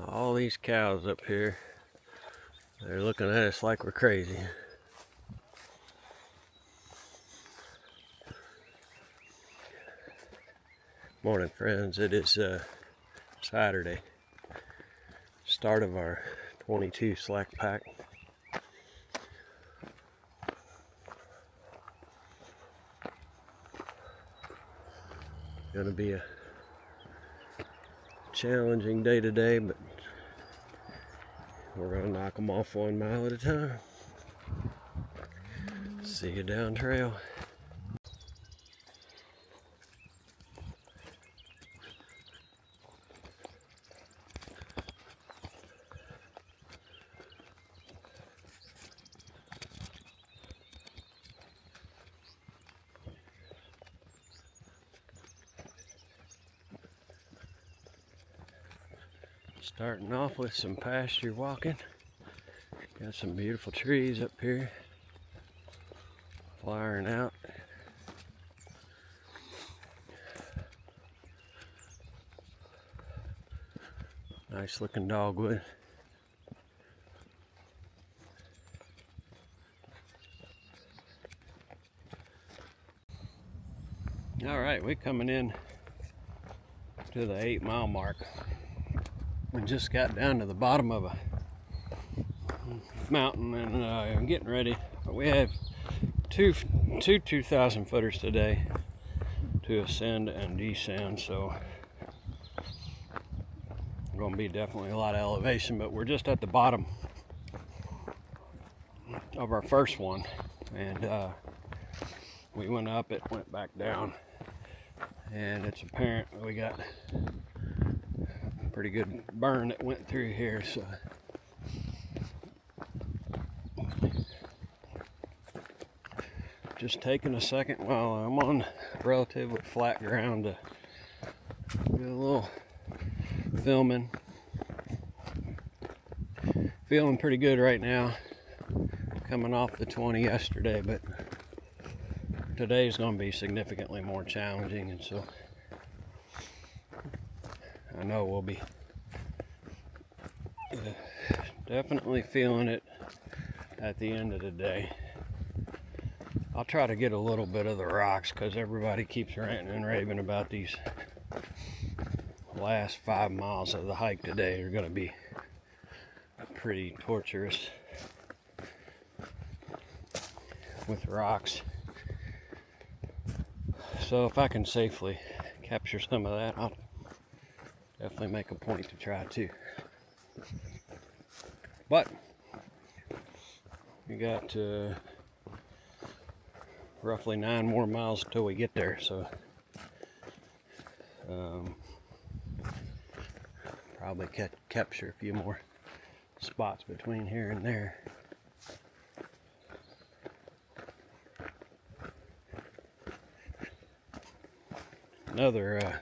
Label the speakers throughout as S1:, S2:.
S1: All these cows up here, they're looking at us like we're crazy. Morning, friends. It is Saturday, start of our 22 slack pack. Gonna be a challenging day today, but we're gonna knock them off 1 mile at a time. See you down trail. Starting off with some pasture walking. Got some beautiful trees up here, flowering out. Nice looking dogwood. All right, we're coming in to the 8 mile mark. We just got down to the bottom of a mountain and I'm getting ready. We have two 2,000 footers today to ascend and descend, so going to be definitely a lot of elevation, but we're just at the bottom of our first one, and we went up, it went back down, and it's apparent we got a pretty good burn that went through here. So just taking a second while I'm on relatively flat ground to do a little filming. Feeling pretty good right now, coming off the 20 yesterday, but today's going to be significantly more challenging, and so I know we'll be definitely feeling it at the end of the day. I'll try to get a little bit of the rocks because everybody keeps ranting and raving about these last 5 miles of the hike today are going to be pretty torturous with rocks. So if I can safely capture some of that, I'll definitely make a point to try to. But we got roughly 9 more miles until we get there, so probably capture a few more spots between here and there. Another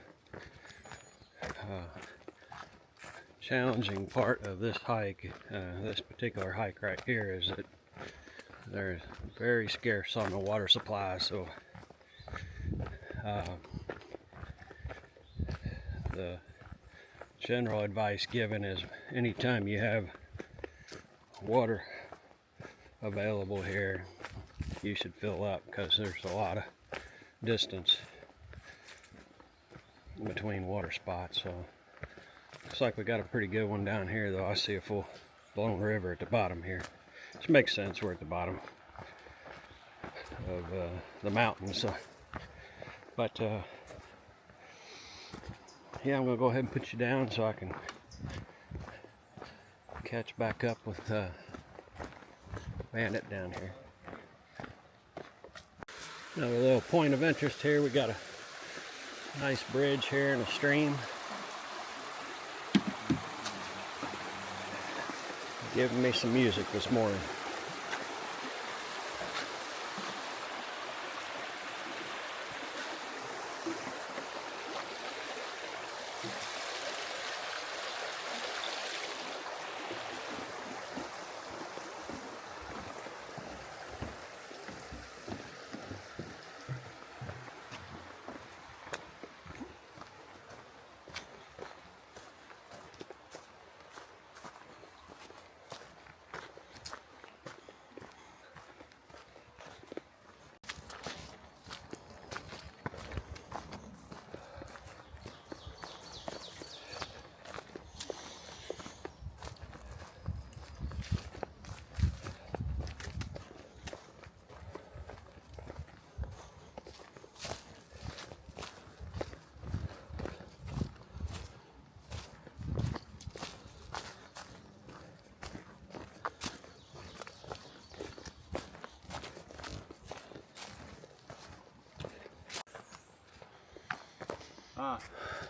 S1: challenging part of this hike, this particular hike right here, is that they're very scarce on the water supply, so the general advice given is anytime you have water available here, you should fill up, because there's a lot of distance between water spots. So looks like we got a pretty good one down here, though. I see a full blown river at the bottom here, which makes sense. We're at the bottom of the mountain, so but yeah, I'm gonna go ahead and put you down so I can catch back up with Bandit down here. Another little point of interest here, we got a nice bridge here and a stream giving me some music this morning.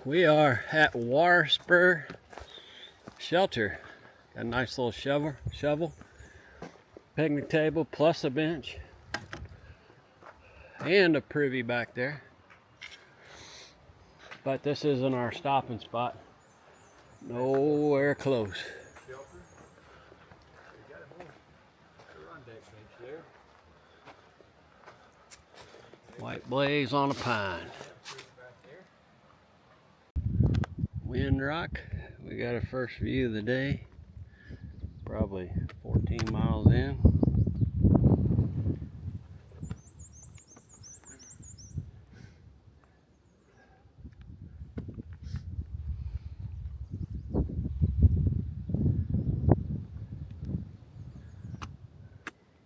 S1: We are at Warspur Shelter. Got a nice little shovel, picnic table plus a bench, and a privy back there. But this isn't our stopping spot. Nowhere close. White blaze on a pine. Wind Rock. We got a first view of the day. Probably 14 miles in.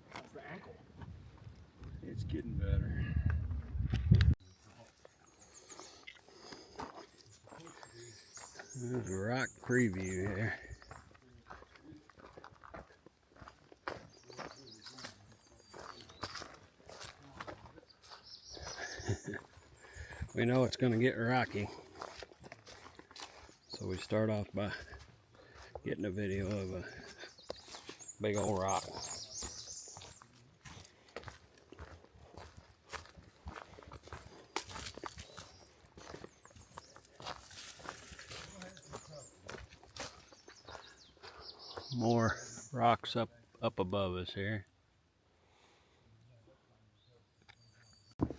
S2: How's the ankle?
S1: It's getting better. There's a rock preview here. We know it's going to get rocky, so we start off by getting a video of a big old rock. More rocks up above us here. All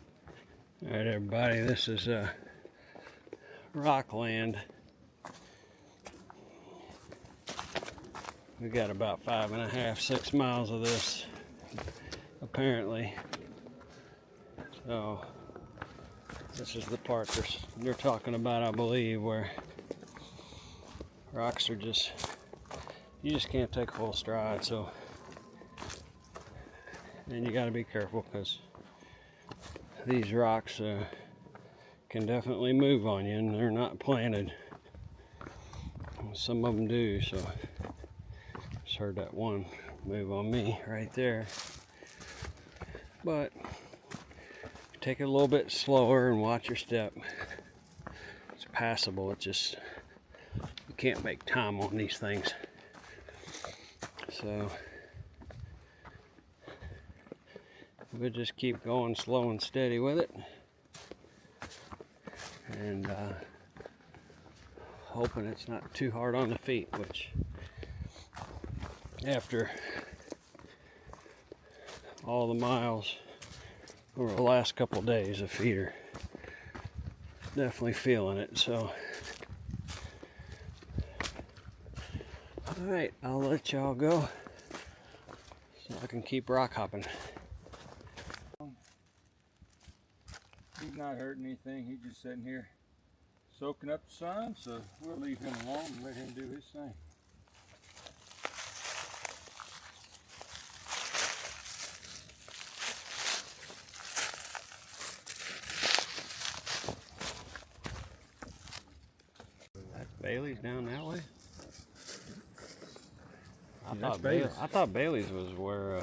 S1: right, everybody, this is Rockland. We got about 5.5, 6 miles of this, apparently. So this is the part they're talking about, I believe, where rocks are you just can't take full stride. So, and you got to be careful because these rocks can definitely move on you, and they're not planted. Some of them do, so just heard that one move on me right there. But take it a little bit slower and watch your step. It's passable. It's just you can't make time on these things. So we'll just keep going slow and steady with it, and hoping it's not too hard on the feet, which after all the miles over the last couple of days, the feet are definitely feeling it. So alright, I'll let y'all go so I can keep rock hopping.
S2: He's not hurting anything. He's just sitting here soaking up the sun, so we'll leave him alone and let him do his thing.
S1: Bailey's down that way?
S2: Bailey's.
S1: I thought Bailey's was where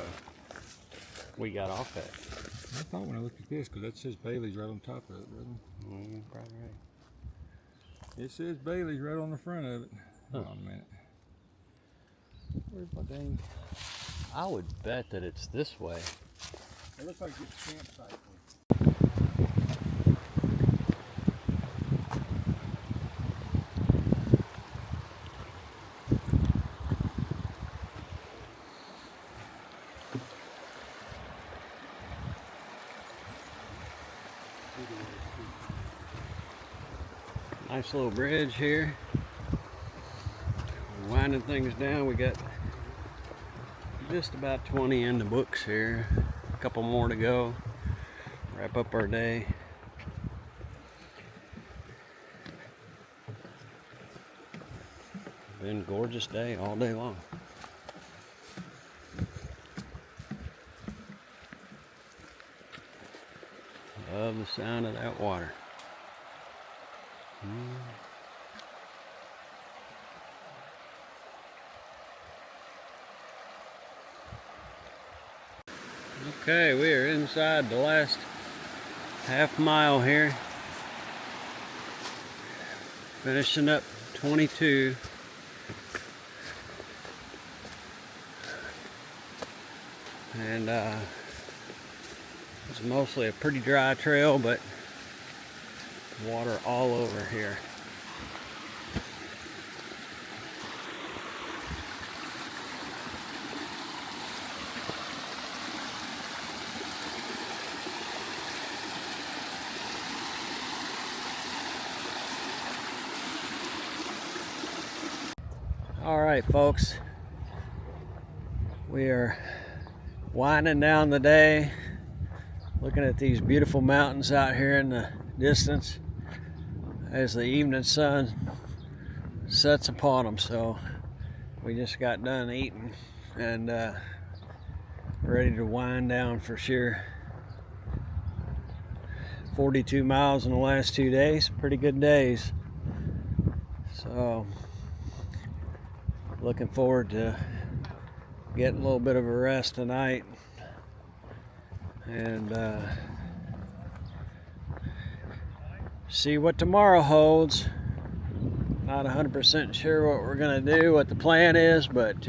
S1: we got off at.
S2: I thought when I looked at this, because that says Bailey's right on top of it, brother.
S1: Probably right.
S2: It says Bailey's right on the front of it. Hold on a minute. Where's my dang?
S1: I would bet that it's this way.
S2: It looks like it's a campsite.
S1: Nice little bridge here. We're winding things down. We got just about 20 in the books here. A couple more to go. Wrap up our day. Been a gorgeous day all day long. Love the sound of that water. Okay, we are inside the last half mile here. Finishing up 22. And it's mostly a pretty dry trail, but water all over here. All right, folks, we are winding down the day, looking at these beautiful mountains out here in the distance as the evening sun sets upon them. So we just got done eating and ready to wind down for sure. 42 miles in the last 2 days, pretty good days. So looking forward to getting a little bit of a rest tonight and see what tomorrow holds. Not 100% sure what we're gonna do, what the plan is, but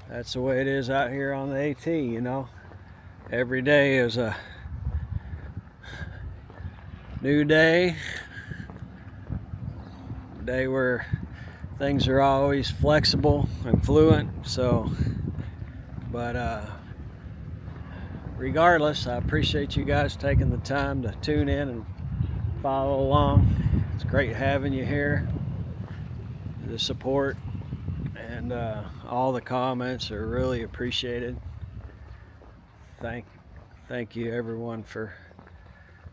S1: that's the way it is out here on the AT, you know. Every day is a new day, a day where things are always flexible and fluent. So, but regardless, I appreciate you guys taking the time to tune in and follow along. It's great having you here. The support and all the comments are really appreciated. Thank you everyone for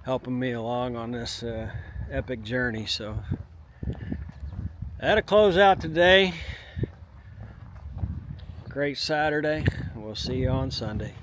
S1: helping me along on this epic journey. So that'll close out today. Great Saturday. We'll see you on Sunday.